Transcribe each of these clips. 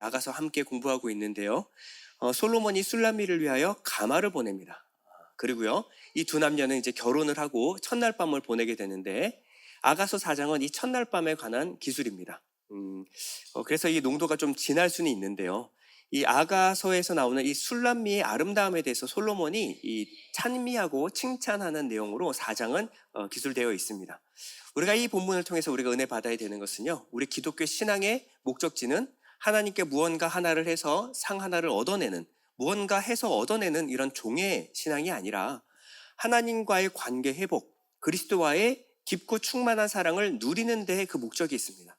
나가서 함께 공부하고 있는데요. 솔로몬이 술람미를 위하여 가마를 보냅니다. 그리고요, 이 두 남녀는 이제 결혼을 하고 첫날 밤을 보내게 되는데, 아가서 4장은 이 첫날 밤에 관한 기술입니다. 그래서 이 농도가 좀 진할 수는 있는데요. 이 아가서에서 나오는 이 술람미의 아름다움에 대해서 솔로몬이 이 찬미하고 칭찬하는 내용으로 4장은 기술되어 있습니다. 우리가 이 본문을 통해서 우리가 은혜 받아야 되는 것은요, 우리 기독교 신앙의 목적지는 하나님께 무언가 하나를 해서 상 하나를 얻어내는, 무언가 해서 얻어내는 이런 종의 신앙이 아니라 하나님과의 관계 회복, 그리스도와의 깊고 충만한 사랑을 누리는 데에 그 목적이 있습니다.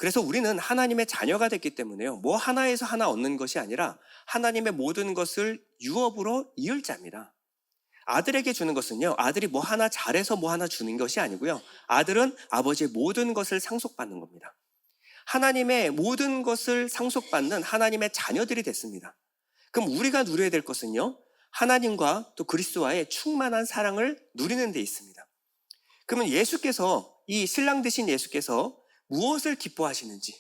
그래서 우리는 하나님의 자녀가 됐기 때문에요, 뭐 하나에서 하나 얻는 것이 아니라 하나님의 모든 것을 유업으로 이을 자입니다. 아들에게 주는 것은요, 아들이 뭐 하나 잘해서 뭐 하나 주는 것이 아니고요, 아들은 아버지의 모든 것을 상속받는 겁니다. 하나님의 모든 것을 상속받는 하나님의 자녀들이 됐습니다. 그럼 우리가 누려야 될 것은요, 하나님과 또 그리스도와의 충만한 사랑을 누리는 데 있습니다. 그러면 예수께서, 이 신랑 되신 예수께서 무엇을 기뻐하시는지,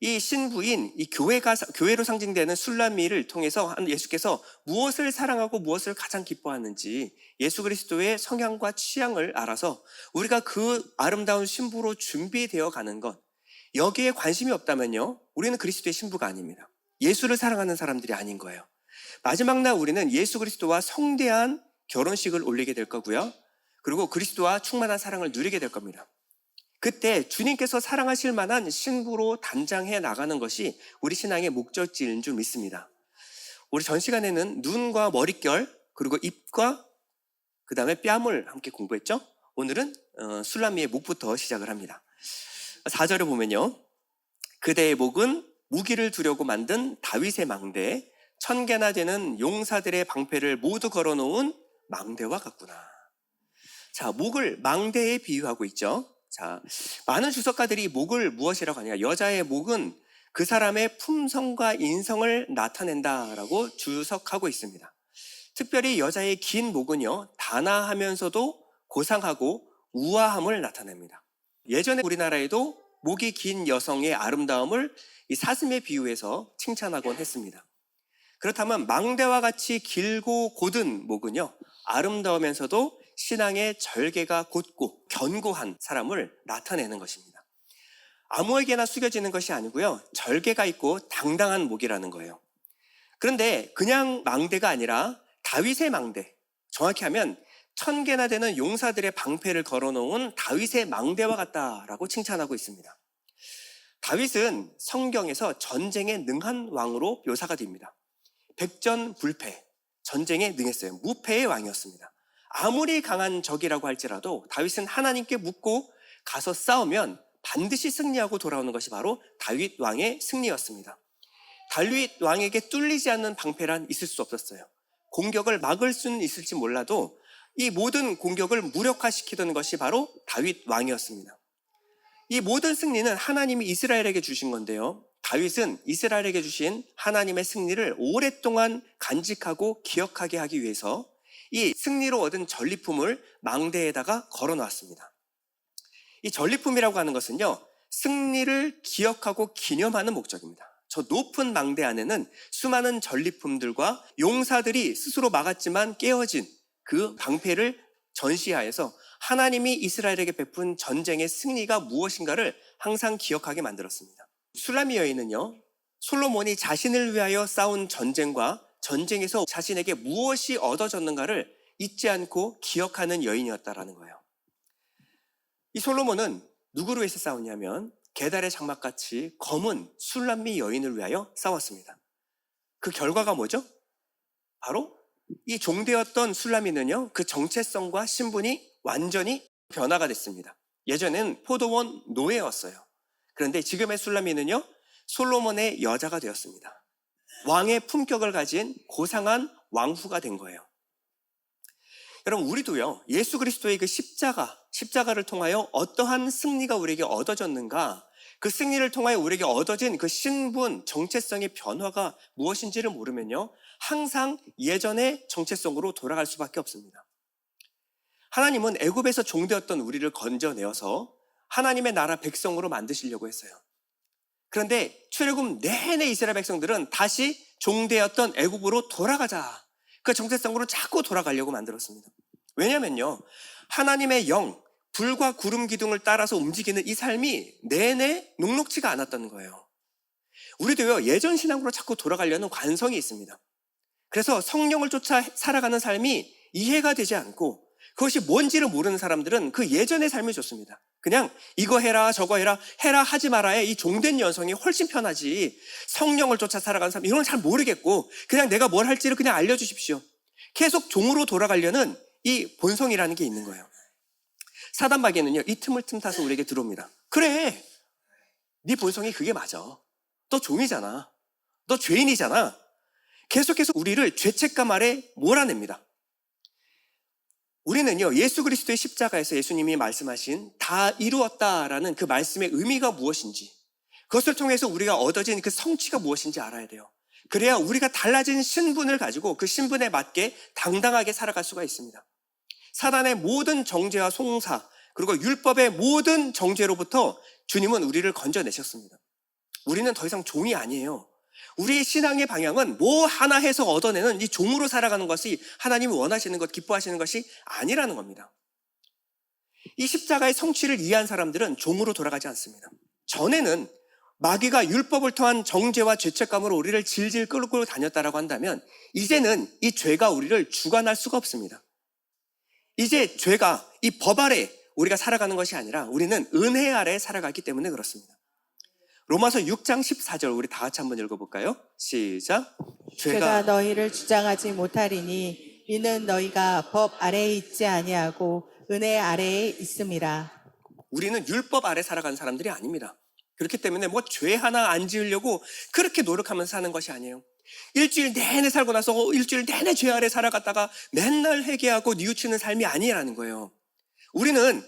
이 신부인 이 교회로 상징되는 술람미를 통해서 예수께서 무엇을 사랑하고 무엇을 가장 기뻐하는지 예수 그리스도의 성향과 취향을 알아서 우리가 그 아름다운 신부로 준비되어 가는 것, 여기에 관심이 없다면요, 우리는 그리스도의 신부가 아닙니다. 예수를 사랑하는 사람들이 아닌 거예요. 마지막 날 우리는 예수 그리스도와 성대한 결혼식을 올리게 될 거고요, 그리고 그리스도와 충만한 사랑을 누리게 될 겁니다. 그때 주님께서 사랑하실 만한 신부로 단장해 나가는 것이 우리 신앙의 목적지인 줄 믿습니다. 우리 전 시간에는 눈과 머릿결, 그리고 입과 그 다음에 뺨을 함께 공부했죠. 오늘은 술람미의 목부터 시작을 합니다. 4절을 보면요, 그대의 목은 무기를 두려고 만든 다윗의 망대, 1000개나 되는 용사들의 방패를 모두 걸어놓은 망대와 같구나. 자, 목을 망대에 비유하고 있죠. 자, 많은 주석가들이 목을 무엇이라고 하냐, 여자의 목은 그 사람의 품성과 인성을 나타낸다라고 주석하고 있습니다. 특별히 여자의 긴 목은요, 단아하면서도 고상하고 우아함을 나타냅니다. 예전에 우리나라에도 목이 긴 여성의 아름다움을 이 사슴에 비유해서 칭찬하곤 했습니다. 그렇다면 망대와 같이 길고 곧은 목은요, 아름다우면서도 신앙의 절개가 곧고 견고한 사람을 나타내는 것입니다. 아무에게나 숙여지는 것이 아니고요, 절개가 있고 당당한 목이라는 거예요. 그런데 그냥 망대가 아니라 다윗의 망대, 정확히 하면 1000개나 되는 용사들의 방패를 걸어놓은 다윗의 망대와 같다라고 칭찬하고 있습니다. 다윗은 성경에서 전쟁에 능한 왕으로 묘사가 됩니다. 백전불패, 전쟁에 능했어요. 무패의 왕이었습니다. 아무리 강한 적이라고 할지라도 다윗은 하나님께 묻고 가서 싸우면 반드시 승리하고 돌아오는 것이 바로 다윗 왕의 승리였습니다. 다윗 왕에게 뚫리지 않는 방패란 있을 수 없었어요. 공격을 막을 수는 있을지 몰라도 이 모든 공격을 무력화시키던 것이 바로 다윗 왕이었습니다. 이 모든 승리는 하나님이 이스라엘에게 주신 건데요, 다윗은 이스라엘에게 주신 하나님의 승리를 오랫동안 간직하고 기억하게 하기 위해서 이 승리로 얻은 전리품을 망대에다가 걸어놨습니다. 이 전리품이라고 하는 것은요, 승리를 기억하고 기념하는 목적입니다. 저 높은 망대 안에는 수많은 전리품들과 용사들이 스스로 막았지만 깨어진 그 방패를 전시하여서 하나님이 이스라엘에게 베푼 전쟁의 승리가 무엇인가를 항상 기억하게 만들었습니다. 술람미 여인은요, 솔로몬이 자신을 위하여 싸운 전쟁과 전쟁에서 자신에게 무엇이 얻어졌는가를 잊지 않고 기억하는 여인이었다라는 거예요. 이 솔로몬은 누구를 위해서 싸웠냐면 게달의 장막같이 검은 술람미 여인을 위하여 싸웠습니다. 그 결과가 뭐죠? 바로 이 종되었던 술람미는요, 그 정체성과 신분이 완전히 변화가 됐습니다. 예전엔 포도원 노예였어요. 그런데 지금의 술람미는요, 솔로몬의 여자가 되었습니다. 왕의 품격을 가진 고상한 왕후가 된 거예요. 여러분, 우리도요, 예수 그리스도의 그 십자가를 통하여 어떠한 승리가 우리에게 얻어졌는가, 그 승리를 통하여 우리에게 얻어진 그 신분, 정체성의 변화가 무엇인지를 모르면요, 항상 예전의 정체성으로 돌아갈 수밖에 없습니다. 하나님은 애굽에서 종되었던 우리를 건져내어서 하나님의 나라 백성으로 만드시려고 했어요. 그런데 출애굽 내내 이스라엘 백성들은 다시 종되었던 애굽으로 돌아가자. 그 정체성으로 자꾸 돌아가려고 만들었습니다. 왜냐면요, 하나님의 영, 불과 구름 기둥을 따라서 움직이는 이 삶이 내내 녹록지가 않았던 거예요. 우리도요, 예전 신앙으로 자꾸 돌아가려는 관성이 있습니다. 그래서 성령을 쫓아 살아가는 삶이 이해가 되지 않고, 그것이 뭔지를 모르는 사람들은 그 예전의 삶이 좋습니다. 그냥 이거 해라 저거 해라 하지 말아야 이 종된 여성이 훨씬 편하지, 성령을 쫓아 살아가는 사람 이런 건 잘 모르겠고 그냥 내가 뭘 할지를 그냥 알려주십시오. 계속 종으로 돌아가려는 이 본성이라는 게 있는 거예요. 사단마귀는요, 이 틈을 틈타서 우리에게 들어옵니다. 그래, 네 본성이 그게 맞아. 너 종이잖아. 너 죄인이잖아. 계속해서 우리를 죄책감 아래 몰아냅니다. 우리는요, 예수 그리스도의 십자가에서 예수님이 말씀하신 다 이루었다라는 그 말씀의 의미가 무엇인지, 그것을 통해서 우리가 얻어진 그 성취가 무엇인지 알아야 돼요. 그래야 우리가 달라진 신분을 가지고 그 신분에 맞게 당당하게 살아갈 수가 있습니다. 사단의 모든 정죄와 송사, 그리고 율법의 모든 정죄로부터 주님은 우리를 건져내셨습니다. 우리는 더 이상 종이 아니에요. 우리의 신앙의 방향은 뭐 하나 해서 얻어내는 이 종으로 살아가는 것이 하나님이 원하시는 것, 기뻐하시는 것이 아니라는 겁니다. 이 십자가의 성취를 이해한 사람들은 종으로 돌아가지 않습니다. 전에는 마귀가 율법을 통한 정죄와 죄책감으로 우리를 질질 끌고 다녔다라고 한다면, 이제는 이 죄가 우리를 주관할 수가 없습니다. 이제 죄가 이 법 아래 우리가 살아가는 것이 아니라 우리는 은혜 아래 살아가기 때문에 그렇습니다. 로마서 6장 14절 우리 다 같이 한번 읽어볼까요? 시작. 죄가 너희를 주장하지 못하리니 이는 너희가 법 아래에 있지 아니하고 은혜 아래에 있음이라. 우리는 율법 아래 살아가는 사람들이 아닙니다. 그렇기 때문에 뭐 죄 하나 안 지으려고 그렇게 노력하면서 사는 것이 아니에요. 일주일 내내 살고 나서 일주일 내내 죄 아래 살아갔다가 맨날 회개하고 뉘우치는 삶이 아니라는 거예요. 우리는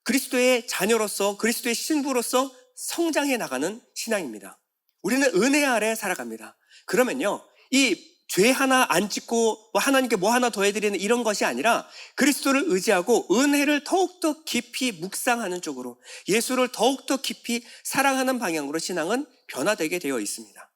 그리스도의 자녀로서, 그리스도의 신부로서 성장해 나가는 신앙입니다. 우리는 은혜 아래 살아갑니다. 그러면요, 이 죄 하나 안 짓고 하나님께 뭐 하나 더 해드리는 이런 것이 아니라 그리스도를 의지하고 은혜를 더욱더 깊이 묵상하는 쪽으로, 예수를 더욱더 깊이 사랑하는 방향으로 신앙은 변화되게 되어 있습니다.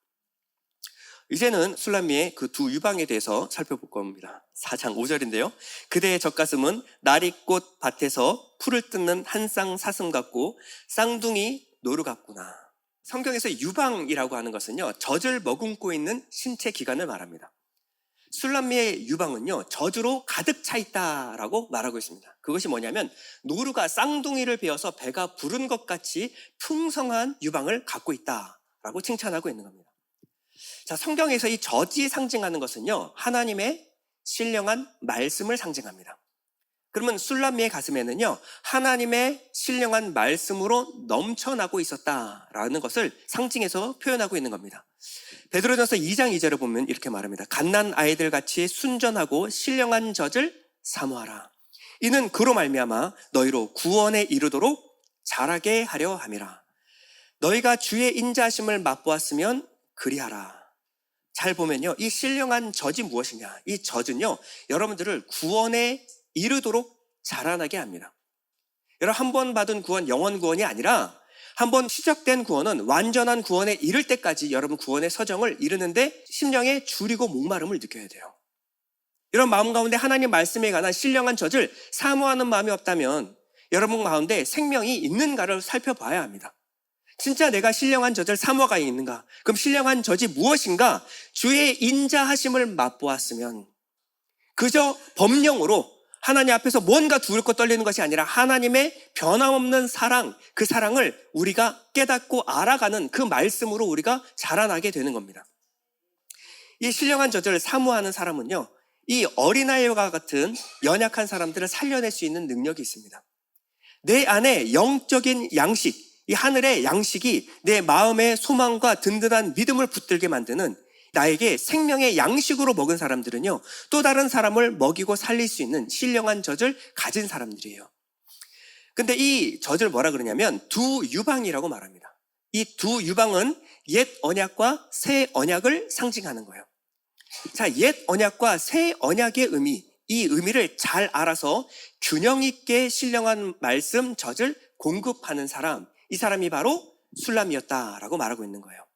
이제는 술람미의 그 두 유방에 대해서 살펴볼 겁니다. 4장 5절인데요. 그대의 젖가슴은 나리꽃 밭에서 풀을 뜯는 한 쌍 사슴 같고 쌍둥이 노루 같구나. 성경에서 유방이라고 하는 것은요, 젖을 머금고 있는 신체 기관을 말합니다. 술람미의 유방은요, 젖으로 가득 차 있다라고 말하고 있습니다. 그것이 뭐냐면 노루가 쌍둥이를 베어서 배가 부른 것 같이 풍성한 유방을 갖고 있다라고 칭찬하고 있는 겁니다. 자, 성경에서 이 젖이 상징하는 것은요, 하나님의 신령한 말씀을 상징합니다. 그러면 술람미의 가슴에는요, 하나님의 신령한 말씀으로 넘쳐나고 있었다라는 것을 상징해서 표현하고 있는 겁니다. 베드로전서 2장 2절을 보면 이렇게 말합니다. 갓난 아이들 같이 순전하고 신령한 젖을 사모하라. 이는 그로 말미암아 너희로 구원에 이르도록 자라게 하려 함이라. 너희가 주의 인자하심을 맛보았으면 그리하라. 잘 보면요, 이 신령한 젖이 무엇이냐? 이 젖은요, 여러분들을 구원에 이르도록 자라나게 합니다. 여러분, 한 번 받은 구원, 영원 구원이 아니라 한 번 시작된 구원은 완전한 구원에 이를 때까지 여러분 구원의 서정을 이루는데 심령에 주리고 목마름을 느껴야 돼요. 이런 마음 가운데 하나님 말씀에 관한 신령한 젖을 사모하는 마음이 없다면 여러분 가운데 생명이 있는가를 살펴봐야 합니다. 진짜 내가 신령한 젖을 사모가 있는가? 그럼 신령한 젖이 무엇인가? 주의 인자하심을 맛보았으면, 그저 법령으로 하나님 앞에서 뭔가 두렵고 떨리는 것이 아니라 하나님의 변함없는 사랑, 그 사랑을 우리가 깨닫고 알아가는 그 말씀으로 우리가 자라나게 되는 겁니다. 이 신령한 젖을 사모하는 사람은요, 이 어린아이와 같은 연약한 사람들을 살려낼 수 있는 능력이 있습니다. 내 안에 영적인 양식, 이 하늘의 양식이 내 마음의 소망과 든든한 믿음을 붙들게 만드는, 나에게 생명의 양식으로 먹은 사람들은요, 또 다른 사람을 먹이고 살릴 수 있는 신령한 젖을 가진 사람들이에요. 근데 이 젖을 뭐라 그러냐면 두 유방이라고 말합니다. 이 두 유방은 옛 언약과 새 언약을 상징하는 거예요. 자, 옛 언약과 새 언약의 의미, 이 의미를 잘 알아서 균형 있게 신령한 말씀 젖을 공급하는 사람, 이 사람이 바로 술람이었다라고 말하고 있는 거예요.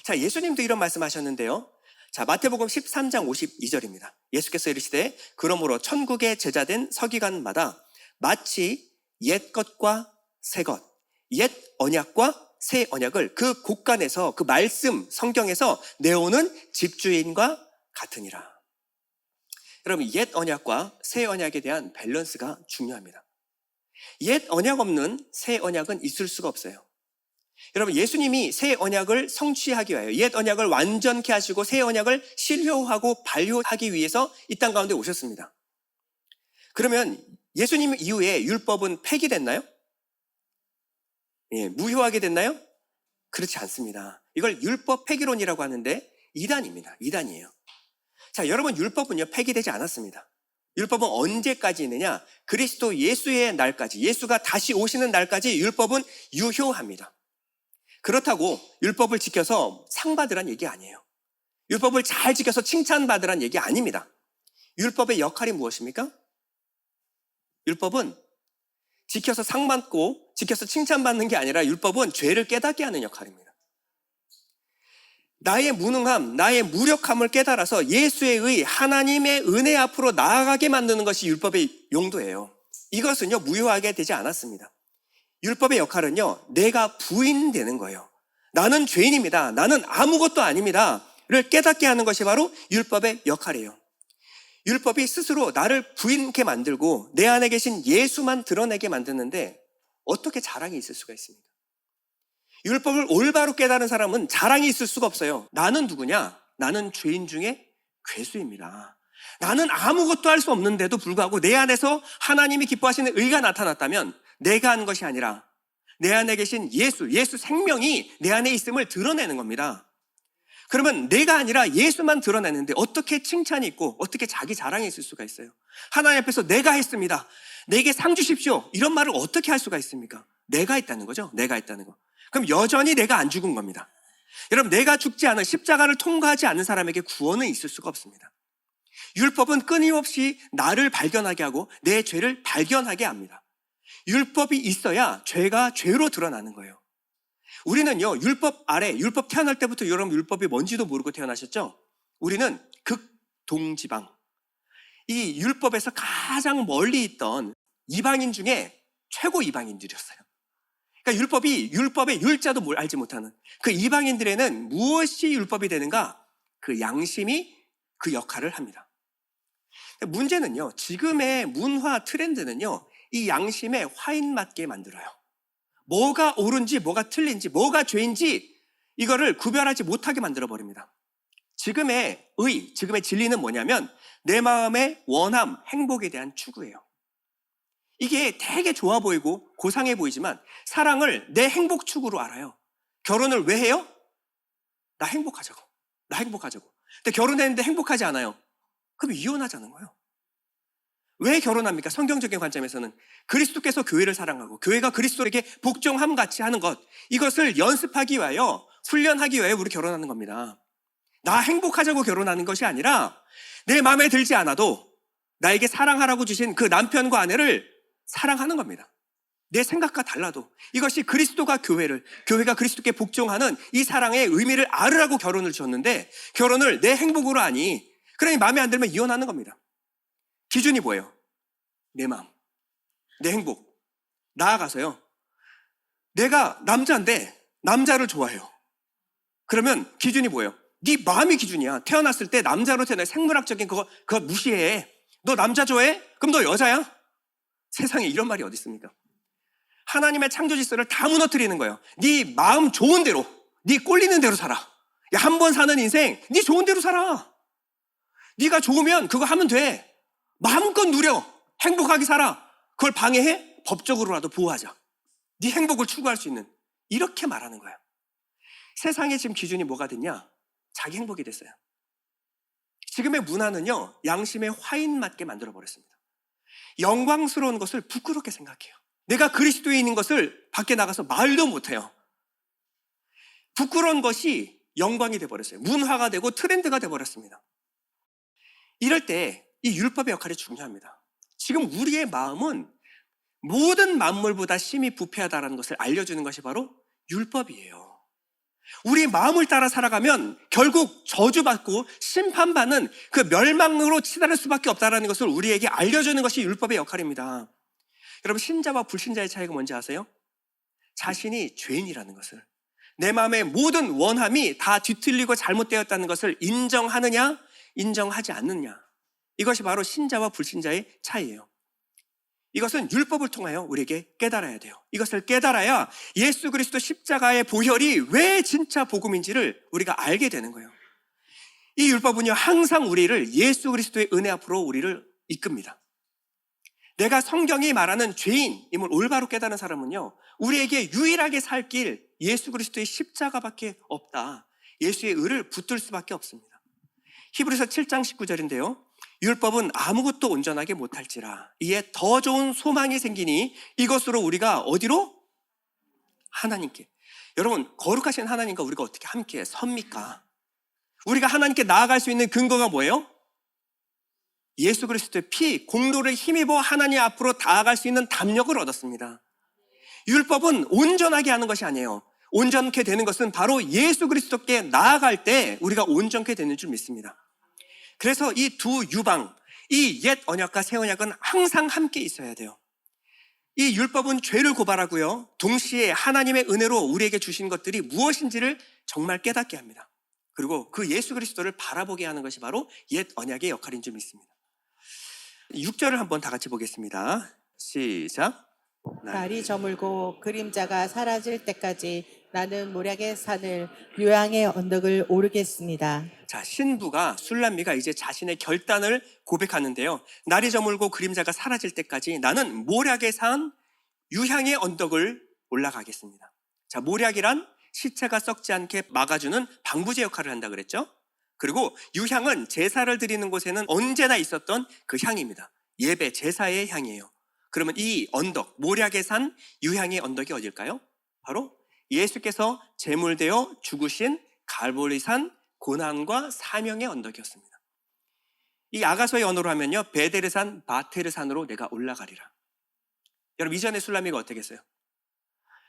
자, 예수님도 이런 말씀하셨는데요. 자, 마태복음 13장 52절입니다. 예수께서 이르시되 그러므로 천국에 제자된 서기관마다 마치 옛 것과 새 것, 옛 언약과 새 언약을 그 곳간에서 그 말씀 성경에서 내오는 집주인과 같으니라. 여러분, 옛 언약과 새 언약에 대한 밸런스가 중요합니다. 옛 언약 없는 새 언약은 있을 수가 없어요. 여러분, 예수님이 새 언약을 성취하기 위하여 옛 언약을 완전케 하시고 새 언약을 실효하고 발효하기 위해서 이 땅 가운데 오셨습니다. 그러면 예수님 이후에 율법은 폐기됐나요? 예, 무효하게 됐나요? 그렇지 않습니다. 이걸 율법 폐기론이라고 하는데 이단입니다. 이단이에요. 자, 여러분, 율법은요 폐기되지 않았습니다. 율법은 언제까지 있느냐? 그리스도 예수의 날까지, 예수가 다시 오시는 날까지 율법은 유효합니다. 그렇다고 율법을 지켜서 상 받으란 얘기 아니에요. 율법을 잘 지켜서 칭찬받으란 얘기 아닙니다. 율법의 역할이 무엇입니까? 율법은 지켜서 상 받고 지켜서 칭찬받는 게 아니라 율법은 죄를 깨닫게 하는 역할입니다. 나의 무능함, 나의 무력함을 깨달아서 예수의 의, 하나님의 은혜 앞으로 나아가게 만드는 것이 율법의 용도예요. 이것은요 무효하게 되지 않았습니다. 율법의 역할은요 내가 부인되는 거예요. 나는 죄인입니다. 나는 아무것도 아닙니다. 를 깨닫게 하는 것이 바로 율법의 역할이에요. 율법이 스스로 나를 부인케 만들고 내 안에 계신 예수만 드러내게 만드는데 어떻게 자랑이 있을 수가 있습니까? 율법을 올바로 깨달은 사람은 자랑이 있을 수가 없어요. 나는 누구냐? 나는 죄인 중에 괴수입니다. 나는 아무것도 할 수 없는데도 불구하고 내 안에서 하나님이 기뻐하시는 의가 나타났다면 내가 한 것이 아니라 내 안에 계신 예수 생명이 내 안에 있음을 드러내는 겁니다. 그러면 내가 아니라 예수만 드러내는데 어떻게 칭찬이 있고 어떻게 자기 자랑이 있을 수가 있어요? 하나님 앞에서 내가 했습니다. 내게 상 주십시오. 이런 말을 어떻게 할 수가 있습니까? 내가 했다는 거죠. 내가 했다는 거. 그럼 여전히 내가 안 죽은 겁니다. 여러분, 내가 죽지 않은 십자가를 통과하지 않는 사람에게 구원은 있을 수가 없습니다. 율법은 끊임없이 나를 발견하게 하고 내 죄를 발견하게 합니다. 율법이 있어야 죄가 죄로 드러나는 거예요. 우리는요 율법 아래, 율법 태어날 때부터 여러분 율법이 뭔지도 모르고 태어나셨죠? 우리는 극동지방, 이 율법에서 가장 멀리 있던 이방인 중에 최고 이방인들이었어요. 그러니까 율법의 율자도 뭘 알지 못하는 그 이방인들에는 무엇이 율법이 되는가? 그 양심이 그 역할을 합니다. 문제는요 지금의 문화 트렌드는요 이 양심에 화인 맞게 만들어요. 뭐가 옳은지 뭐가 틀린지 뭐가 죄인지 이거를 구별하지 못하게 만들어버립니다. 지금의 지금의 진리는 뭐냐면 내 마음의 원함, 행복에 대한 추구예요. 이게 되게 좋아 보이고 고상해 보이지만 사랑을 내 행복 추구로 알아요. 결혼을 왜 해요? 나 행복하자고. 근데 결혼했는데 행복하지 않아요. 그럼 이혼하자는 거예요. 왜 결혼합니까? 성경적인 관점에서는 그리스도께서 교회를 사랑하고 교회가 그리스도에게 복종함 같이 하는 것, 이것을 연습하기 위하여, 훈련하기 위하여 우리 결혼하는 겁니다. 나 행복하자고 결혼하는 것이 아니라 내 마음에 들지 않아도 나에게 사랑하라고 주신 그 남편과 아내를 사랑하는 겁니다. 내 생각과 달라도 이것이 그리스도가 교회가 그리스도께 복종하는 이 사랑의 의미를 알으라고 결혼을 줬는데 결혼을 내 행복으로 하니 그러니 마음에 안 들면 이혼하는 겁니다. 기준이 뭐예요? 내 마음, 내 행복. 나아가서요 내가 남자인데 남자를 좋아해요. 그러면 기준이 뭐예요? 네 마음이 기준이야. 태어났을 때 남자로 태어나 생물학적인 그거 무시해. 너 남자 좋아해? 그럼 너 여자야? 세상에 이런 말이 어디 있습니까? 하나님의 창조 질서를 다 무너뜨리는 거예요. 네 마음 좋은 대로, 네 꼴리는 대로 살아. 야, 한 번 사는 인생 네 좋은 대로 살아. 네가 좋으면 그거 하면 돼. 마음껏 누려. 행복하게 살아. 그걸 방해해? 법적으로라도 보호하자. 네 행복을 추구할 수 있는, 이렇게 말하는 거예요. 세상의 지금 기준이 뭐가 됐냐? 자기 행복이 됐어요. 지금의 문화는요 양심에 화인 맞게 만들어버렸습니다. 영광스러운 것을 부끄럽게 생각해요. 내가 그리스도인인 것을 밖에 나가서 말도 못해요. 부끄러운 것이 영광이 돼버렸어요. 문화가 되고 트렌드가 돼버렸습니다. 이럴 때 이 율법의 역할이 중요합니다. 지금 우리의 마음은 모든 만물보다 심히 부패하다는 것을 알려주는 것이 바로 율법이에요. 우리 마음을 따라 살아가면 결국 저주받고 심판받는 그 멸망으로 치달을 수밖에 없다는 것을 우리에게 알려주는 것이 율법의 역할입니다. 여러분, 신자와 불신자의 차이가 뭔지 아세요? 자신이 죄인이라는 것을, 내 마음의 모든 원함이 다 뒤틀리고 잘못되었다는 것을 인정하느냐, 인정하지 않느냐. 이것이 바로 신자와 불신자의 차이예요. 이것은 율법을 통하여 우리에게 깨달아야 돼요. 이것을 깨달아야 예수 그리스도 십자가의 보혈이 왜 진짜 복음인지를 우리가 알게 되는 거예요. 이 율법은요, 항상 우리를 예수 그리스도의 은혜 앞으로 우리를 이끕니다. 내가 성경이 말하는 죄인임을 올바로 깨달은 사람은요, 우리에게 유일하게 살 길 예수 그리스도의 십자가밖에 없다. 예수의 의를 붙들 수밖에 없습니다. 히브리서 7장 19절인데요. 율법은 아무것도 온전하게 못할지라 이에 더 좋은 소망이 생기니 이것으로 우리가 어디로? 하나님께. 여러분, 거룩하신 하나님과 우리가 어떻게 함께 섭니까? 우리가 하나님께 나아갈 수 있는 근거가 뭐예요? 예수 그리스도의 피, 공로를 힘입어 하나님 앞으로 나아갈 수 있는 담력을 얻었습니다. 율법은 온전하게 하는 것이 아니에요. 온전케 되는 것은 바로 예수 그리스도께 나아갈 때 우리가 온전케 되는 줄 믿습니다. 그래서 이 두 유방, 이 옛 언약과 새 언약은 항상 함께 있어야 돼요. 이 율법은 죄를 고발하고요, 동시에 하나님의 은혜로 우리에게 주신 것들이 무엇인지를 정말 깨닫게 합니다. 그리고 그 예수 그리스도를 바라보게 하는 것이 바로 옛 언약의 역할인 줄 믿습니다. 6절을 한번 다 같이 보겠습니다. 시작. 날이 저물고 그림자가 사라질 때까지 나는 모략의 산을 요양의 언덕을 오르겠습니다. 자, 신부가 술람미가 이제 자신의 결단을 고백하는데요. 날이 저물고 그림자가 사라질 때까지 나는 모략의 산 유향의 언덕을 올라가겠습니다. 자, 모략이란 시체가 썩지 않게 막아주는 방부제 역할을 한다 그랬죠. 그리고 유향은 제사를 드리는 곳에는 언제나 있었던 그 향입니다. 예배, 제사의 향이에요. 그러면 이 언덕, 모략의 산 유향의 언덕이 어딜까요? 바로 예수께서 제물되어 죽으신 갈보리산 고난과 사명의 언덕이었습니다. 이 아가서의 언어로 하면요, 베데르산 바테르산으로 내가 올라가리라. 여러분, 이전에 술라미가 어떻게 했어요?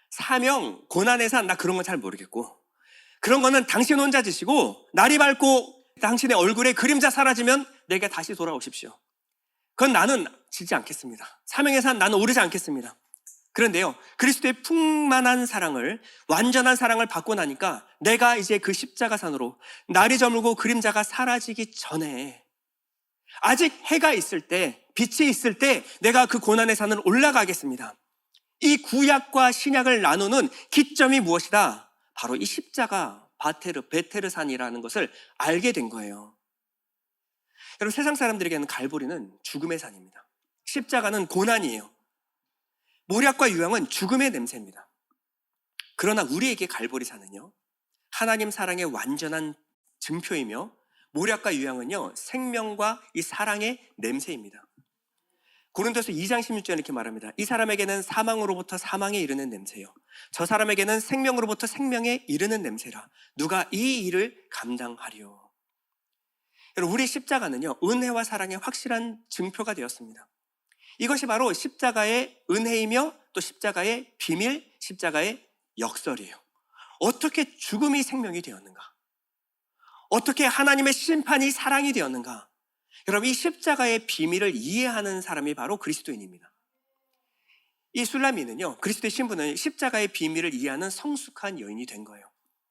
사명, 고난의 산, 나 그런 건 잘 모르겠고, 그런 거는 당신 혼자 지시고 날이 밝고 당신의 얼굴에 그림자 사라지면 내게 다시 돌아오십시오. 그건 나는 지지 않겠습니다. 사명의 산 나는 오르지 않겠습니다. 그런데요, 그리스도의 풍만한 사랑을, 완전한 사랑을 받고 나니까 내가 이제 그 십자가산으로 날이 저물고 그림자가 사라지기 전에, 아직 해가 있을 때, 빛이 있을 때 내가 그 고난의 산을 올라가겠습니다. 이 구약과 신약을 나누는 기점이 무엇이다? 바로 이 십자가 베테르산이라는 것을 알게 된 거예요. 여러분, 세상 사람들에게는 갈보리는 죽음의 산입니다. 십자가는 고난이에요. 모략과 유향은 죽음의 냄새입니다. 그러나 우리에게 갈보리산은요, 하나님 사랑의 완전한 증표이며, 모략과 유향은요, 생명과 이 사랑의 냄새입니다. 고린도서 2장 16절에 이렇게 말합니다. 이 사람에게는 사망으로부터 사망에 이르는 냄새요, 저 사람에게는 생명으로부터 생명에 이르는 냄새라. 누가 이 일을 감당하리요. 여러분, 우리 십자가는요, 은혜와 사랑의 확실한 증표가 되었습니다. 이것이 바로 십자가의 은혜이며 또 십자가의 비밀, 십자가의 역설이에요. 어떻게 죽음이 생명이 되었는가? 어떻게 하나님의 심판이 사랑이 되었는가? 여러분, 이 십자가의 비밀을 이해하는 사람이 바로 그리스도인입니다. 이 술라미는요, 그리스도의 신부는 십자가의 비밀을 이해하는 성숙한 여인이 된 거예요.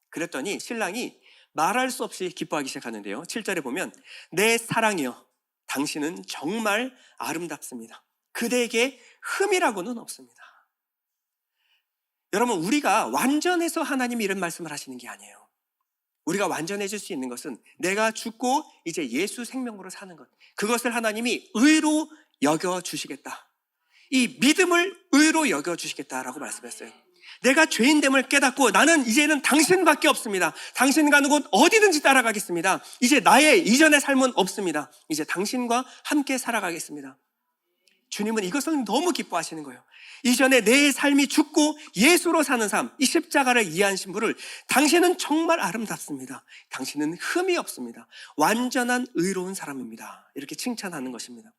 그랬더니 신랑이 말할 수 없이 기뻐하기 시작하는데요. 7절에 보면 내 사랑이여, 당신은 정말 아름답습니다. 그대에게 흠이라고는 없습니다. 여러분, 우리가 완전해서 하나님이 이런 말씀을 하시는 게 아니에요. 우리가 완전해질 수 있는 것은 내가 죽고 이제 예수 생명으로 사는 것, 그것을 하나님이 의로 여겨주시겠다. 이 믿음을 의로 여겨주시겠다라고 말씀했어요. 내가 죄인됨을 깨닫고 나는 이제는 당신밖에 없습니다. 당신 가는 곳 어디든지 따라가겠습니다. 이제 나의 이전의 삶은 없습니다. 이제 당신과 함께 살아가겠습니다. 주님은 이것을 너무 기뻐하시는 거예요. 이전에 내 삶이 죽고 예수로 사는 삶, 이 십자가를 이해한 신부를 당신은 정말 아름답습니다. 당신은 흠이 없습니다. 완전한 의로운 사람입니다. 이렇게 칭찬하는 것입니다.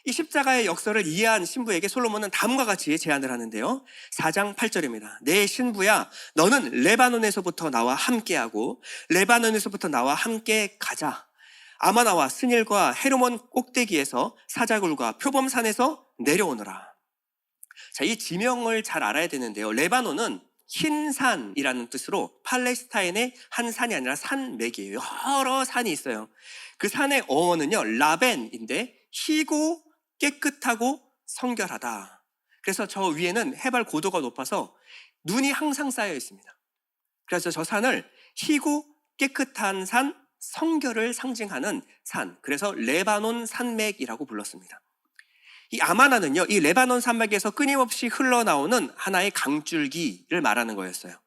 이 십자가의 역사를 이해한 신부에게 솔로몬은 다음과 같이 제안을 하는데요. 4장 8절입니다. 내 신부야, 너는 레바논에서부터 나와 함께하고 레바논에서부터 나와 함께 가자. 아마나와 스닐과 헤르몬 꼭대기에서 사자굴과 표범산에서 내려오너라. 자, 이 지명을 잘 알아야 되는데요. 레바논은 흰 산이라는 뜻으로 팔레스타인의 한 산이 아니라 산맥이에요. 여러 산이 있어요. 그 산의 어원은요, 라벤인데 희고 깨끗하고 성결하다. 그래서 저 위에는 해발 고도가 높아서 눈이 항상 쌓여 있습니다. 그래서 저 산을 희고 깨끗한 산, 성결을 상징하는 산, 그래서 레바논 산맥이라고 불렀습니다. 이 아마나는요, 이 레바논 산맥에서 끊임없이 흘러나오는 하나의 강줄기를 말하는 거였어요.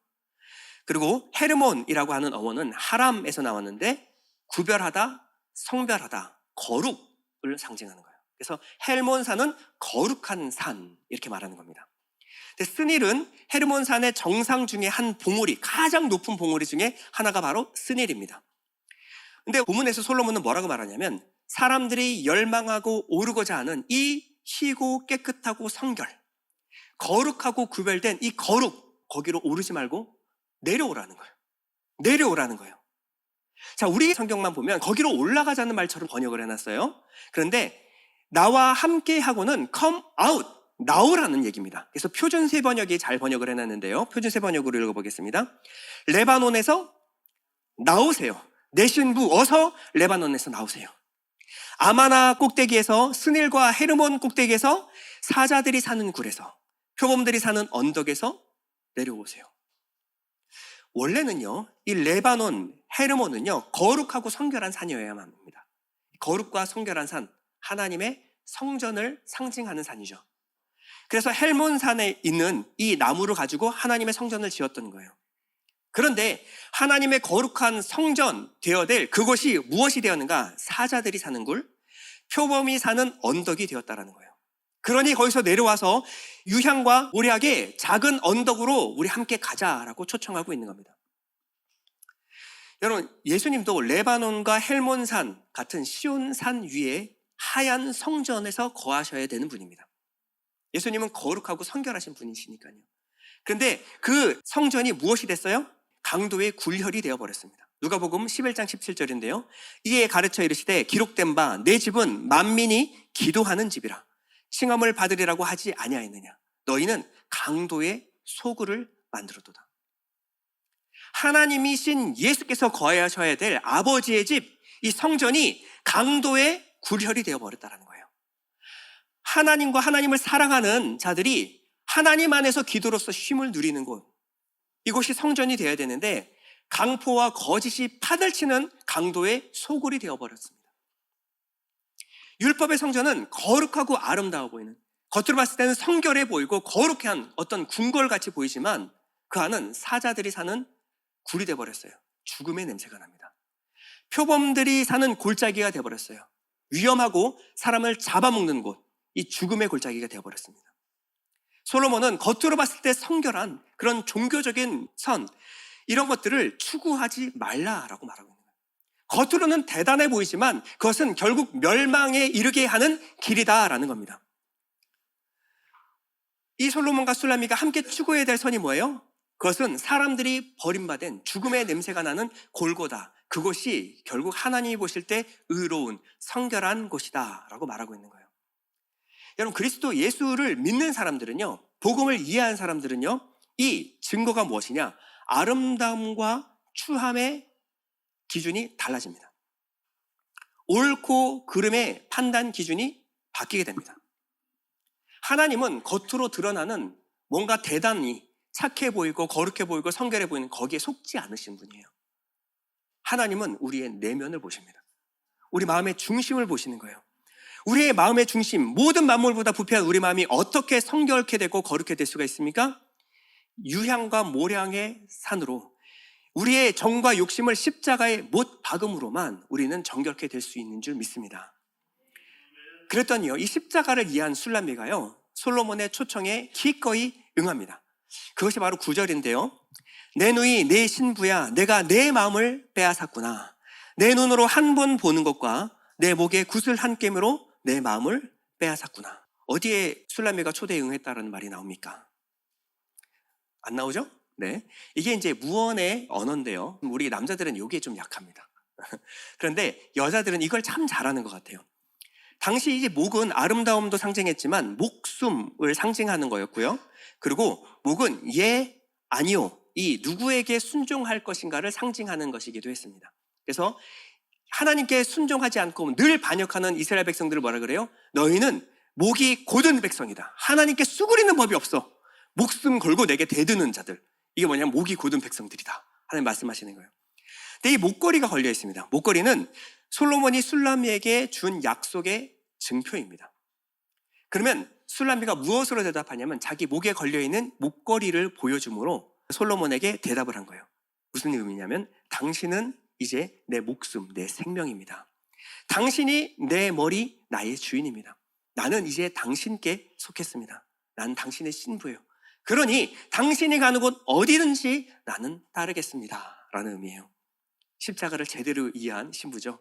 그리고 헤르몬이라고 하는 어원은 하람에서 나왔는데 구별하다, 성별하다, 거룩을 상징하는 거예요. 그래서 헬몬산은 거룩한 산, 이렇게 말하는 겁니다. 근데 스닐은 헤르몬산의 정상 중에 한 봉우리, 가장 높은 봉우리 중에 하나가 바로 스닐입니다. 근데 본문에서 솔로몬은 뭐라고 말하냐면 사람들이 열망하고 오르고자 하는 이 희고 깨끗하고 성결, 거룩하고 구별된 이 거룩, 거기로 오르지 말고 내려오라는 거예요. 내려오라는 거예요. 자, 우리 성경만 보면 거기로 올라가자는 말처럼 번역을 해놨어요. 그런데 나와 함께 하고는 come out, 나오라는 얘기입니다. 그래서 표준세 번역이 잘 번역을 해놨는데요. 표준세 번역으로 읽어보겠습니다. 레바논에서 나오세요. 내 신부 어서 레바논에서 나오세요. 아마나 꼭대기에서, 스닐과 헤르몬 꼭대기에서, 사자들이 사는 굴에서, 표범들이 사는 언덕에서 내려오세요. 원래는요, 이 레바논, 헤르몬은요, 거룩하고 성결한 산이어야만 합니다. 거룩과 성결한 산, 하나님의 성전을 상징하는 산이죠. 그래서 헬몬산에 있는 이 나무를 가지고 하나님의 성전을 지었던 거예요. 그런데 하나님의 거룩한 성전 되어될 그곳이 무엇이 되었는가? 사자들이 사는 굴, 표범이 사는 언덕이 되었다라는 거예요. 그러니 거기서 내려와서 유향과 모략의 작은 언덕으로 우리 함께 가자라고 초청하고 있는 겁니다. 여러분, 예수님도 레바논과 헬몬산 같은 시온산 위에 하얀 성전에서 거하셔야 되는 분입니다. 예수님은 거룩하고 성결하신 분이시니까요. 그런데 그 성전이 무엇이 됐어요? 강도의 굴혈이 되어버렸습니다. 누가복음 11장 17절인데요. 이에 가르쳐 이르시되 기록된 바 내 집은 만민이 기도하는 집이라 칭함을 받으리라고 하지 아니하였느냐. 너희는 강도의 소굴을 만들었도다. 하나님이신 예수께서 거하셔야 될 아버지의 집, 이 성전이 강도의 굴혈이 되어버렸다는 거예요. 하나님과 하나님을 사랑하는 자들이 하나님 안에서 기도로서 쉼을 누리는 곳, 이곳이 성전이 되어야 되는데 강포와 거짓이 파들치는 강도의 소굴이 되어버렸습니다. 율법의 성전은 거룩하고 아름다워 보이는, 겉으로 봤을 때는 성결해 보이고 거룩한 어떤 궁궐같이 보이지만 그 안은 사자들이 사는 굴이 되어버렸어요. 죽음의 냄새가 납니다. 표범들이 사는 골짜기가 되어버렸어요. 위험하고 사람을 잡아먹는 곳, 이 죽음의 골짜기가 되어버렸습니다. 솔로몬은 겉으로 봤을 때 성결한 그런 종교적인 선, 이런 것들을 추구하지 말라라고 말하고 있는 거예요. 겉으로는 대단해 보이지만 그것은 결국 멸망에 이르게 하는 길이다라는 겁니다. 이 솔로몬과 술라미가 함께 추구해야 될 선이 뭐예요? 그것은 사람들이 버림받은 죽음의 냄새가 나는 골고다. 그곳이 결국 하나님이 보실 때 의로운 성결한 곳이다라고 말하고 있는 거예요. 여러분, 그리스도 예수를 믿는 사람들은요, 복음을 이해한 사람들은요, 이 증거가 무엇이냐? 아름다움과 추함의 기준이 달라집니다. 옳고 그름의 판단 기준이 바뀌게 됩니다. 하나님은 겉으로 드러나는 뭔가 대단히 착해 보이고 거룩해 보이고 성결해 보이는 거기에 속지 않으신 분이에요. 하나님은 우리의 내면을 보십니다. 우리 마음의 중심을 보시는 거예요. 우리의 마음의 중심, 모든 만물보다 부패한 우리 마음이 어떻게 성결케 되고 거룩해 될 수가 있습니까? 유향과 모량의 산으로 우리의 정과 욕심을 십자가에 못 박음으로만 우리는 정결케 될 수 있는 줄 믿습니다. 그랬더니요, 이 십자가를 이해한 술라미가요, 솔로몬의 초청에 기꺼이 응합니다. 그것이 바로 9절인데요. 내 누이 내 신부야, 내가 내 마음을 빼앗았구나. 내 눈으로 한 번 보는 것과 내 목에 구슬 한 깸으로 내 마음을 빼앗았구나. 어디에 술라미가 초대에 응했다라는 말이 나옵니까? 안 나오죠? 네. 이게 이제 무언의 언어인데요. 우리 남자들은 이게 좀 약합니다. 그런데 여자들은 이걸 참 잘하는 것 같아요. 당시 이제 목은 아름다움도 상징했지만 목숨을 상징하는 거였고요. 그리고 목은 예, 아니요, 이 누구에게 순종할 것인가를 상징하는 것이기도 했습니다. 그래서 하나님께 순종하지 않고 늘 반역하는 이스라엘 백성들을 뭐라 그래요? 너희는 목이 곧은 백성이다. 하나님께 수그리는 법이 없어. 목숨 걸고 내게 대드는 자들. 이게 뭐냐면 목이 곧은 백성들이다. 하나님 말씀하시는 거예요. 근데 이 목걸이가 걸려 있습니다. 목걸이는 솔로몬이 술라미에게 준 약속의 증표입니다. 그러면 술라미가 무엇으로 대답하냐면 자기 목에 걸려있는 목걸이를 보여줌으로 솔로몬에게 대답을 한 거예요. 무슨 의미냐면 당신은 이제 내 목숨, 내 생명입니다. 당신이 내 머리, 나의 주인입니다. 나는 이제 당신께 속했습니다. 나는 당신의 신부예요. 그러니 당신이 가는 곳 어디든지 나는 따르겠습니다. 라는 의미예요. 십자가를 제대로 이해한 신부죠.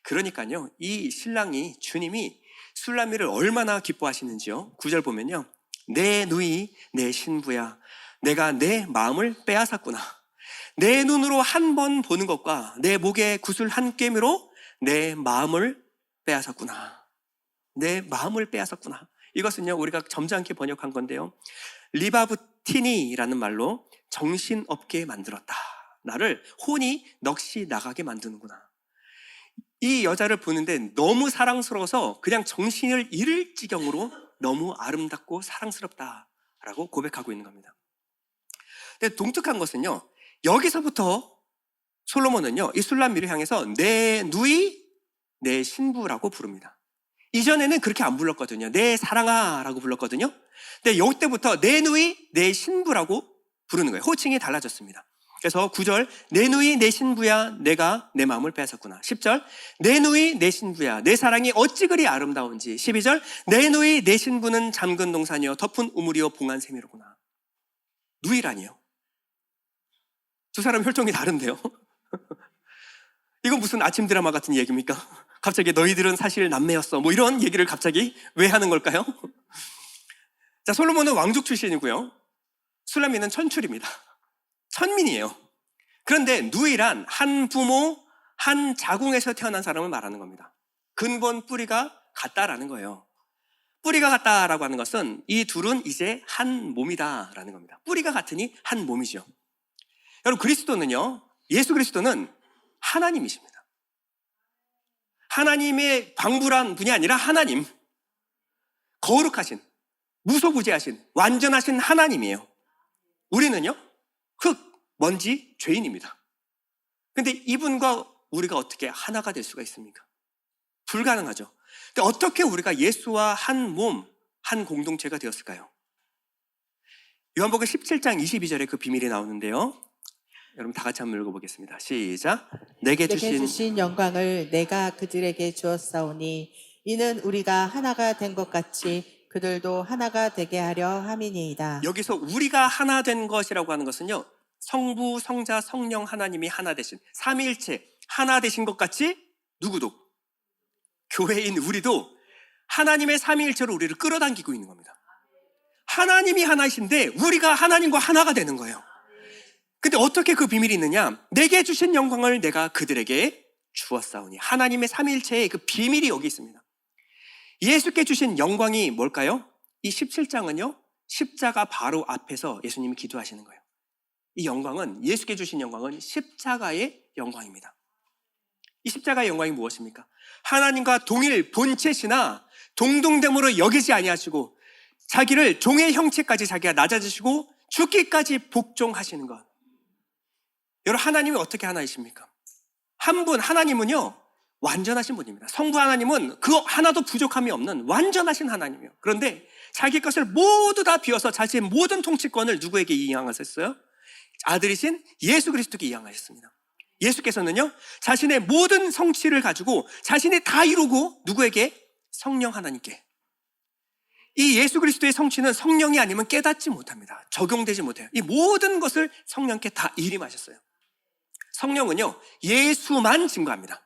그러니까요, 이 신랑이, 주님이 술라미를 얼마나 기뻐하시는지요. 9절 보면요, 내 누이, 내 신부야, 내가 내 마음을 빼앗았구나. 내 눈으로 한 번 보는 것과 내 목에 구슬 한 꿰매로 내 마음을 빼앗았구나. 내 마음을 빼앗았구나. 이것은요, 우리가 점잖게 번역한 건데요, 리바부티니라는 말로 정신없게 만들었다. 나를 혼이 넋이 나가게 만드는구나. 이 여자를 보는데 너무 사랑스러워서 그냥 정신을 잃을 지경으로 너무 아름답고 사랑스럽다라고 고백하고 있는 겁니다. 근데 독특한 것은요, 여기서부터 솔로몬은요, 이 술라미를 향해서 내 누이, 내 신부라고 부릅니다. 이전에는 그렇게 안 불렀거든요. 내 사랑아 라고 불렀거든요. 근데 이때부터 내 누이, 내 신부라고 부르는 거예요. 호칭이 달라졌습니다. 그래서 9절, 내 누이, 내 신부야, 내가 내 마음을 빼앗았구나. 10절, 내 누이, 내 신부야, 내 사랑이 어찌 그리 아름다운지. 12절, 내 누이, 내 신부는 잠근 동산이요 덮은 우물이요 봉한 샘이로구나. 누이라니요. 두 사람 혈통이 다른데요. 이건 무슨 아침 드라마 같은 얘기입니까? 갑자기 너희들은 사실 남매였어. 뭐 이런 얘기를 갑자기 왜 하는 걸까요? 자, 솔로몬은 왕족 출신이고요. 술라미는 천출입니다. 천민이에요. 그런데 누이란 한 부모, 한 자궁에서 태어난 사람을 말하는 겁니다. 근본 뿌리가 같다라는 거예요. 뿌리가 같다라고 하는 것은 이 둘은 이제 한 몸이다라는 겁니다. 뿌리가 같으니 한 몸이죠. 여러분, 그리스도는요, 예수 그리스도는 하나님이십니다. 하나님의 방불한 분이 아니라 하나님, 거룩하신, 무소부재하신, 완전하신 하나님이에요. 우리는요, 흙, 먼지, 죄인입니다. 근데 이분과 우리가 어떻게 하나가 될 수가 있습니까? 불가능하죠. 근데 어떻게 우리가 예수와 한 몸, 한 공동체가 되었을까요? 요한복음 17장 22절에 그 비밀이 나오는데요, 여러분 다 같이 한번 읽어보겠습니다. 시작. 내게 주신 영광을 내가 그들에게 주었사오니 이는 우리가 하나가 된 것 같이 그들도 하나가 되게 하려 함이니이다. 여기서 우리가 하나 된 것이라고 하는 것은요, 성부, 성자, 성령 하나님이 하나 되신 삼위일체 하나 되신 것 같이 누구도, 교회인 우리도 하나님의 삼위일체로 우리를 끌어당기고 있는 겁니다. 하나님이 하나이신데 우리가 하나님과 하나가 되는 거예요. 근데 어떻게 그 비밀이 있느냐? 내게 주신 영광을 내가 그들에게 주었사오니. 하나님의 삼위일체의 그 비밀이 여기 있습니다. 예수께 주신 영광이 뭘까요? 이 17장은요, 십자가 바로 앞에서 예수님이 기도하시는 거예요. 이 영광은, 예수께 주신 영광은 십자가의 영광입니다. 이 십자가의 영광이 무엇입니까? 하나님과 동일 본체시나 동등됨으로 여기지 아니하시고 자기를 종의 형체까지 자기가 낮아지시고 죽기까지 복종하시는 것. 여러분, 하나님이 어떻게 하나이십니까? 한 분, 하나님은요, 완전하신 분입니다. 성부 하나님은 그 하나도 부족함이 없는 완전하신 하나님이에요. 그런데 자기 것을 모두 다 비워서 자신의 모든 통치권을 누구에게 이양하셨어요? 아들이신 예수 그리스도께 이양하셨습니다. 예수께서는요, 자신의 모든 성취를 가지고 자신이 다 이루고 누구에게? 성령 하나님께. 이 예수 그리스도의 성취는 성령이 아니면 깨닫지 못합니다. 적용되지 못해요. 이 모든 것을 성령께 다 일임하셨어요. 성령은요, 예수만 증거합니다.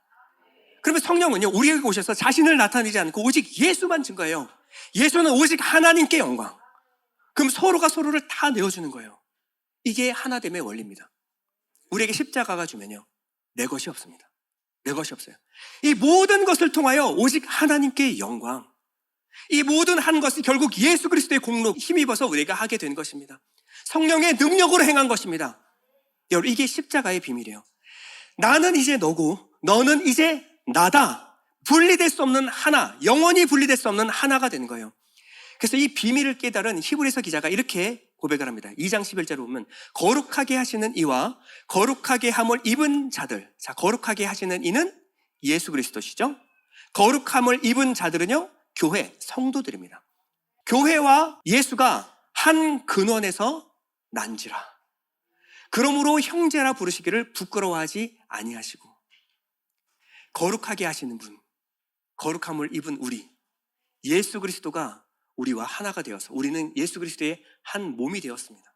그러면 성령은요, 우리에게 오셔서 자신을 나타내지 않고 오직 예수만 증거해요. 예수는 오직 하나님께 영광. 그럼 서로가 서로를 다 내어주는 거예요. 이게 하나됨의 원리입니다. 우리에게 십자가가 주면요, 내 것이 없습니다. 내 것이 없어요. 이 모든 것을 통하여 오직 하나님께 영광. 이 모든 한 것이 결국 예수 그리스도의 공로 힘입어서 우리가 하게 된 것입니다. 성령의 능력으로 행한 것입니다. 여러분, 이게 십자가의 비밀이에요. 나는 이제 너고 너는 이제 나다. 분리될 수 없는 하나, 영원히 분리될 수 없는 하나가 되는 거예요. 그래서 이 비밀을 깨달은 히브리서 기자가 이렇게 고백을 합니다. 2장 11절을 보면 거룩하게 하시는 이와 거룩하게 함을 입은 자들. 자, 거룩하게 하시는 이는 예수 그리스도시죠. 거룩함을 입은 자들은요, 교회, 성도들입니다. 교회와 예수가 한 근원에서 난지라. 그러므로 형제라 부르시기를 부끄러워하지 아니하시고. 거룩하게 하시는 분, 거룩함을 입은 우리, 예수 그리스도가 우리와 하나가 되어서 우리는 예수 그리스도의 한 몸이 되었습니다.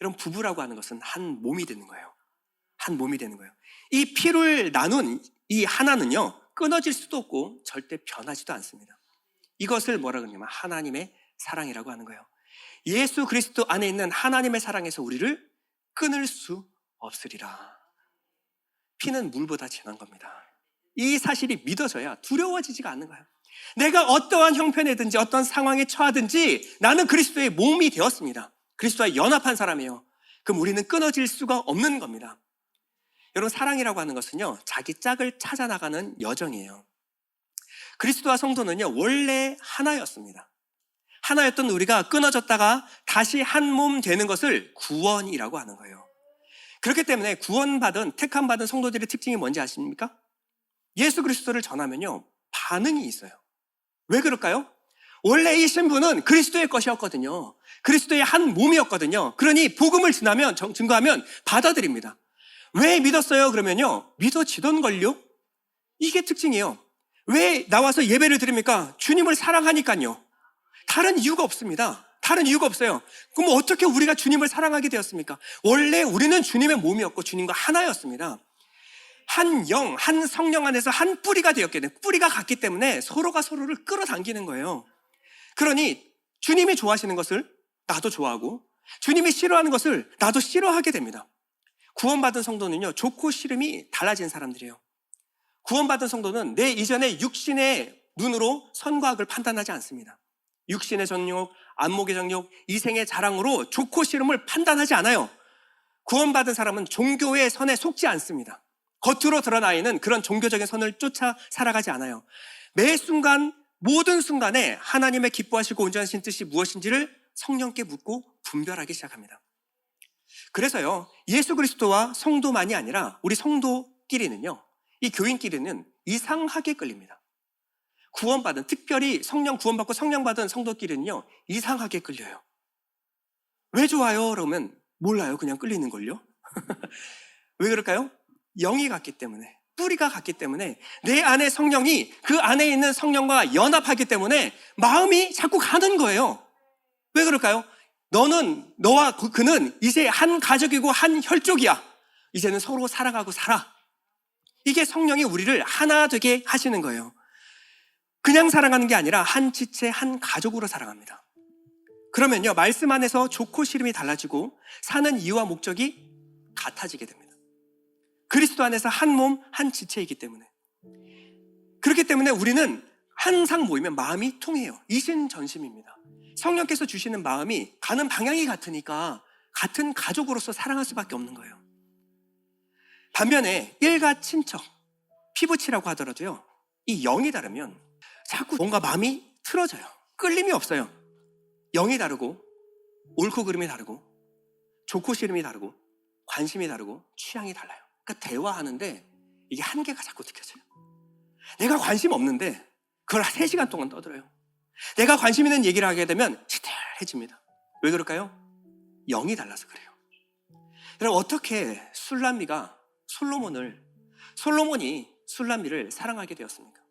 여러분, 부부라고 하는 것은 한 몸이 되는 거예요. 한 몸이 되는 거예요. 이 피를 나눈 이 하나는요, 끊어질 수도 없고 절대 변하지도 않습니다. 이것을 뭐라 그러냐면 하나님의 사랑이라고 하는 거예요. 예수 그리스도 안에 있는 하나님의 사랑에서 우리를 끊을 수 없으리라. 피는 물보다 진한 겁니다. 이 사실이 믿어져야 두려워지지가 않는 거예요. 내가 어떠한 형편이든지 어떤 상황에 처하든지 나는 그리스도의 몸이 되었습니다. 그리스도와 연합한 사람이에요. 그럼 우리는 끊어질 수가 없는 겁니다. 여러분, 사랑이라고 하는 것은요, 자기 짝을 찾아 나가는 여정이에요. 그리스도와 성도는요, 원래 하나였습니다. 하나였던 우리가 끊어졌다가 다시 한 몸 되는 것을 구원이라고 하는 거예요. 그렇기 때문에 구원받은, 택함받은 성도들의 특징이 뭔지 아십니까? 예수 그리스도를 전하면요, 반응이 있어요. 왜 그럴까요? 원래 이 신부는 그리스도의 것이었거든요. 그리스도의 한 몸이었거든요. 그러니 복음을 증거하면 받아들입니다. 왜 믿었어요? 그러면요, 믿어지던걸요? 이게 특징이에요. 왜 나와서 예배를 드립니까? 주님을 사랑하니까요. 다른 이유가 없습니다. 다른 이유가 없어요. 그럼 어떻게 우리가 주님을 사랑하게 되었습니까? 원래 우리는 주님의 몸이었고 주님과 하나였습니다. 한 영, 한 성령 안에서 한 뿌리가 되었기 때문에, 뿌리가 같기 때문에 서로가 서로를 끌어당기는 거예요. 그러니 주님이 좋아하시는 것을 나도 좋아하고 주님이 싫어하는 것을 나도 싫어하게 됩니다. 구원받은 성도는요, 좋고 싫음이 달라진 사람들이에요. 구원받은 성도는 내 이전의 육신의 눈으로 선과 악을 판단하지 않습니다. 육신의 정욕, 안목의 정욕, 이생의 자랑으로 좋고 싫음을 판단하지 않아요. 구원받은 사람은 종교의 선에 속지 않습니다. 겉으로 드러나 있는 그런 종교적인 선을 쫓아 살아가지 않아요. 매 순간, 모든 순간에 하나님의 기뻐하시고 온전하신 뜻이 무엇인지를 성령께 묻고 분별하기 시작합니다. 그래서요, 예수 그리스도와 성도만이 아니라 우리 성도끼리는요, 이 교인끼리는 이상하게 끌립니다. 구원받은, 특별히 성령 구원받고 성령받은 성도끼리는요, 이상하게 끌려요. 왜 좋아요? 그러면 몰라요. 그냥 끌리는걸요. 왜 그럴까요? 영이 같기 때문에, 뿌리가 같기 때문에, 내 안에 성령이 그 안에 있는 성령과 연합하기 때문에 마음이 자꾸 가는 거예요. 왜 그럴까요? 너와 그는 이제 한 가족이고 한 혈족이야. 이제는 서로 사랑하고 살아. 이게 성령이 우리를 하나 되게 하시는 거예요. 그냥 사랑하는 게 아니라 한 지체, 한 가족으로 사랑합니다. 그러면요, 말씀 안에서 좋고 싫음이 달라지고 사는 이유와 목적이 같아지게 됩니다. 그리스도 안에서 한 몸, 한 지체이기 때문에. 그렇기 때문에 우리는 항상 모이면 마음이 통해요. 이신전심입니다. 성령께서 주시는 마음이 가는 방향이 같으니까 같은 가족으로서 사랑할 수밖에 없는 거예요. 반면에 일가 친척, 피부치라고 하더라도요, 이 영이 다르면 자꾸 뭔가 마음이 틀어져요. 끌림이 없어요. 영이 다르고 옳고 그름이 다르고 좋고 싫음이 다르고 관심이 다르고 취향이 달라요. 그러니까 대화하는데 이게 한계가 자꾸 느껴져요. 내가 관심 없는데 그걸 3시간 동안 떠들어요. 내가 관심 있는 얘기를 하게 되면 시들해집니다. 왜 그럴까요? 영이 달라서 그래요. 여러분, 어떻게 솔로몬이 술람미를 사랑하게 되었습니까?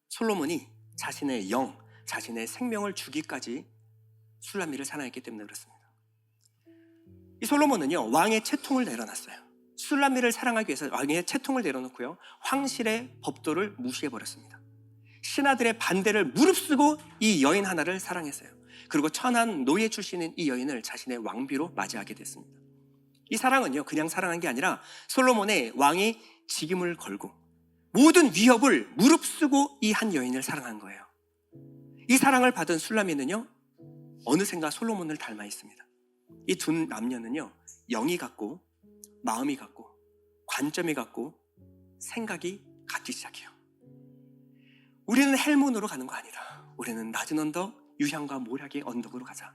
솔로몬이 자신의 영, 자신의 생명을 주기까지 술람미를 사랑했기 때문에 그렇습니다. 이 솔로몬은요, 왕의 채통을 내려놨어요. 술람미를 사랑하기 위해서 왕의 채통을 내려놓고요, 황실의 법도를 무시해버렸습니다. 신하들의 반대를 무릅쓰고 이 여인 하나를 사랑했어요. 그리고 천한 노예 출신인 이 여인을 자신의 왕비로 맞이하게 됐습니다. 이 사랑은요, 그냥 사랑한 게 아니라 솔로몬의 왕이 직임을 걸고 모든 위협을 무릅쓰고 이 한 여인을 사랑한 거예요. 이 사랑을 받은 술라미는요, 어느샌가 솔로몬을 닮아 있습니다. 이 두 남녀는요, 영이 같고 마음이 같고 관점이 같고 생각이 같기 시작해요. 우리는 헬몬으로 가는 거 아니다. 우리는 낮은 언덕, 유향과 모략의 언덕으로 가자.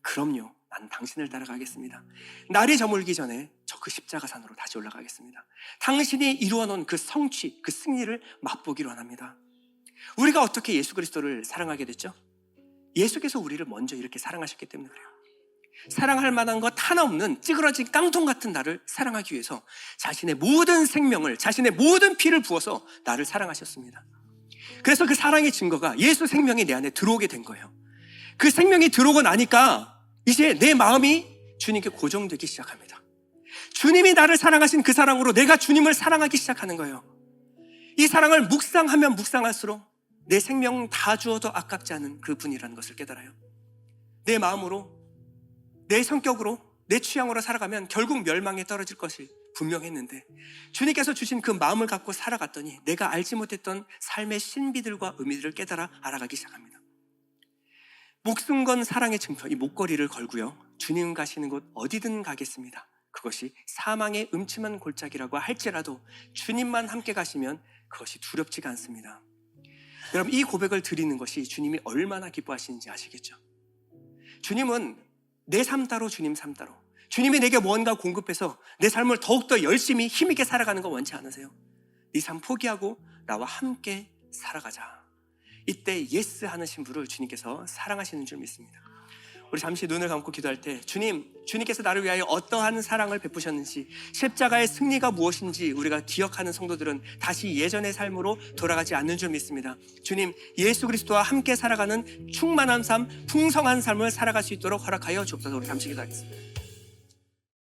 그럼요, 난 당신을 따라가겠습니다. 날이 저물기 전에 저 그 십자가산으로 다시 올라가겠습니다. 당신이 이루어놓은 그 성취, 그 승리를 맛보기로 원합니다. 우리가 어떻게 예수 그리스도를 사랑하게 됐죠? 예수께서 우리를 먼저 이렇게 사랑하셨기 때문에 그래요. 사랑할 만한 것 하나 없는 찌그러진 깡통 같은 나를 사랑하기 위해서 자신의 모든 생명을, 자신의 모든 피를 부어서 나를 사랑하셨습니다. 그래서 그 사랑의 증거가 예수 생명이 내 안에 들어오게 된 거예요. 그 생명이 들어오고 나니까 이제 내 마음이 주님께 고정되기 시작합니다. 주님이 나를 사랑하신 그 사랑으로 내가 주님을 사랑하기 시작하는 거예요. 이 사랑을 묵상하면 묵상할수록 내 생명 다 주어도 아깝지 않은 그 분이라는 것을 깨달아요. 내 마음으로, 내 성격으로, 내 취향으로 살아가면 결국 멸망에 떨어질 것이 분명했는데, 주님께서 주신 그 마음을 갖고 살아갔더니 내가 알지 못했던 삶의 신비들과 의미들을 깨달아 알아가기 시작합니다. 목숨 건 사랑의 증표, 이 목걸이를 걸고요, 주님 가시는 곳 어디든 가겠습니다. 그것이 사망의 음침한 골짜기라고 할지라도 주님만 함께 가시면 그것이 두렵지가 않습니다. 여러분, 이 고백을 드리는 것이 주님이 얼마나 기뻐하시는지 아시겠죠? 주님은 내 삶 따로 주님 삶 따로, 주님이 내게 뭔가 공급해서 내 삶을 더욱더 열심히 힘있게 살아가는 거 원치 않으세요? 네 삶 포기하고 나와 함께 살아가자. 이때 예스 하는 신부를 주님께서 사랑하시는 줄 믿습니다. 우리 잠시 눈을 감고 기도할 때 주님께서 나를 위하여 어떠한 사랑을 베푸셨는지, 십자가의 승리가 무엇인지 우리가 기억하는 성도들은 다시 예전의 삶으로 돌아가지 않는 줄 믿습니다. 주님, 예수 그리스도와 함께 살아가는 충만한 삶, 풍성한 삶을 살아갈 수 있도록 허락하여 주옵소서. 우리 잠시 기도하겠습니다.